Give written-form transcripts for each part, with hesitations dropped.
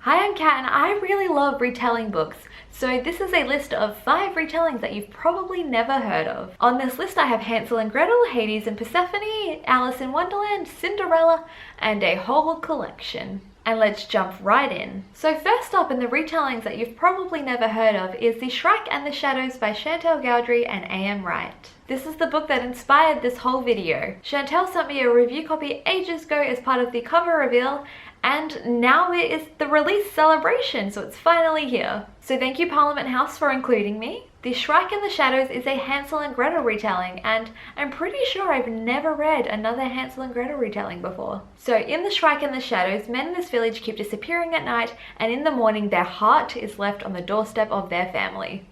Hi, I'm Kat and I really love retelling books. So this is a list of 5 retellings that you've probably never heard of. On this list I have Hansel and Gretel, Hades and Persephone, Alice in Wonderland, Cinderella, and a whole collection. And let's jump right in. So first up in the retellings that you've probably never heard of is The Shrike and the Shadows by Chantal Gaudry and A.M. Wright. This is the book that inspired this whole video. Chantal sent me a review copy ages ago as part of the cover reveal, and now it is the release celebration, so it's finally here. So thank you Parliament House for including me. The Shrike and the Shadows is a Hansel and Gretel retelling, and I'm pretty sure I've never read another Hansel and Gretel retelling before. So in The Shrike and the Shadows, men in this village keep disappearing at night, and in the morning their heart is left on the doorstep of their family.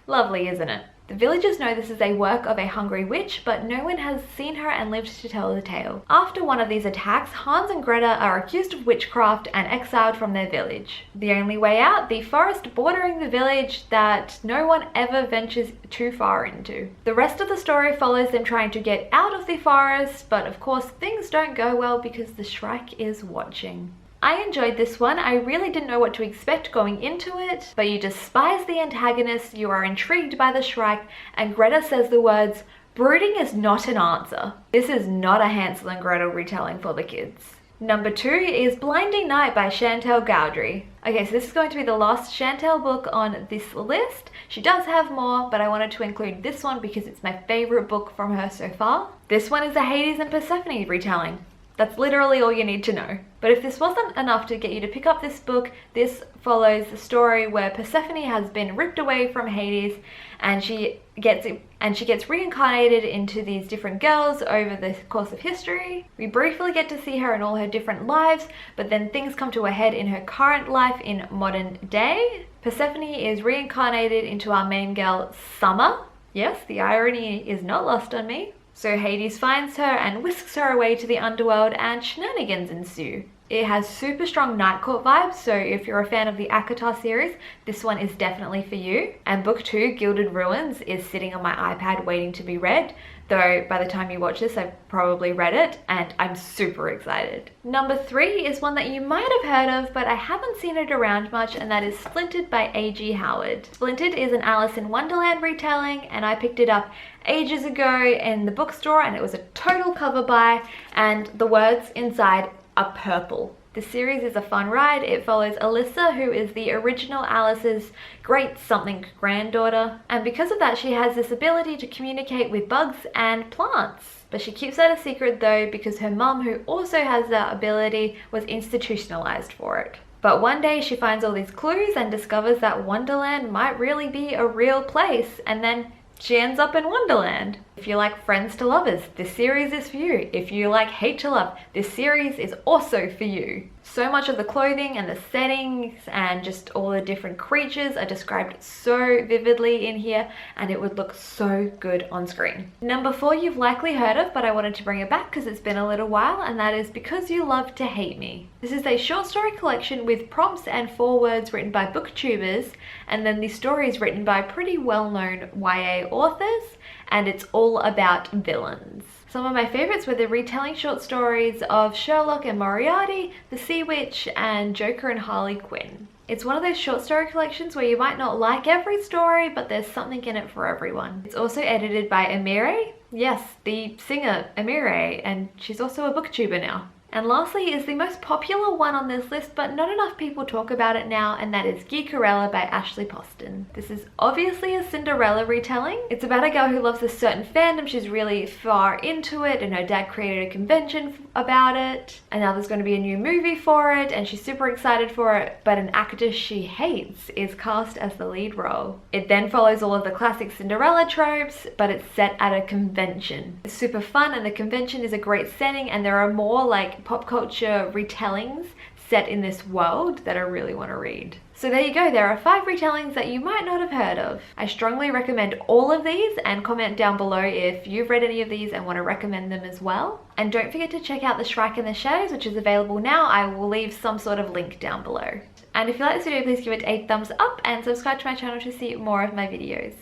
Lovely, isn't it? The villagers know this is a work of a hungry witch, but no one has seen her and lived to tell the tale. After one of these attacks, Hans and Greta are accused of witchcraft and exiled from their village. The only way out, the forest bordering the village that no one ever ventures too far into. The rest of the story follows them trying to get out of the forest, but of course things don't go well because the Shrike is watching. I enjoyed this one. I really didn't know what to expect going into it, but you despise the antagonist, you are intrigued by the Shrike, and Greta says the words, "Brooding is not an answer." This is not a Hansel and Gretel retelling for the kids. Number 2 is Blinding Night by Chantal Gaudry. Okay, so this is going to be the last Chantal book on this list. She does have more, but I wanted to include this one because it's my favorite book from her so far. This one is a Hades and Persephone retelling. That's literally all you need to know. But if this wasn't enough to get you to pick up this book, this follows the story where Persephone has been ripped away from Hades and she gets reincarnated into these different girls over the course of history. We briefly get to see her in all her different lives, but then things come to a head in her current life in modern day. Persephone is reincarnated into our main girl, Summer. Yes, the irony is not lost on me. So Hades finds her and whisks her away to the underworld and shenanigans ensue. It has super strong Night Court vibes, so if you're a fan of the ACOTAR series, this one is definitely for you. And book 2, Gilded Ruins, is sitting on my iPad waiting to be read, though by the time you watch this I've probably read it and I'm super excited. Number 3 is one that you might have heard of, but I haven't seen it around much, and that is Splintered by A.G. Howard. Splintered is an Alice in Wonderland retelling, and I picked it up ages ago in the bookstore and it was a total cover buy, and the words inside are purple. The series is a fun ride. It follows Alyssa, who is the original Alice's great something granddaughter, and because of that she has this ability to communicate with bugs and plants. But she keeps that a secret though, because her mum, who also has that ability, was institutionalized for it. But one day she finds all these clues and discovers that Wonderland might really be a real place, and then she ends up in Wonderland. If you like Friends to Lovers, this series is for you. If you like Hate to Love, this series is also for you. So much of the clothing and the settings and just all the different creatures are described so vividly in here, and it would look so good on screen. Number 4 you've likely heard of, but I wanted to bring it back because it's been a little while, and that is Because You Love to Hate Me. This is a short story collection with prompts and forewords written by booktubers, and then the story is written by pretty well-known YA authors, and it's all about villains. Some of my favorites were the retelling short stories of Sherlock and Moriarty, The Sea Witch, and Joker and Harley Quinn. It's one of those short story collections where you might not like every story, but there's something in it for everyone. It's also edited by Amire. Yes, the singer Amire, and she's also a booktuber now. And lastly is the most popular one on this list, but not enough people talk about it now, and that is Geekerella by Ashley Poston. This is obviously a Cinderella retelling. It's about a girl who loves a certain fandom, she's really far into it, and her dad created a convention about it, and now there's going to be a new movie for it, and she's super excited for it, but an actress she hates is cast as the lead role. It then follows all of the classic Cinderella tropes, but it's set at a convention. It's super fun, and the convention is a great setting, and there are more like pop culture retellings set in this world that I really want to read. So there you go, there are 5 retellings that you might not have heard of. I strongly recommend all of these, and comment down below if you've read any of these and want to recommend them as well. And don't forget to check out The Shrike and the Shadows, which is available now. I will leave some sort of link down below. And if you like this video, please give it a thumbs up and subscribe to my channel to see more of my videos.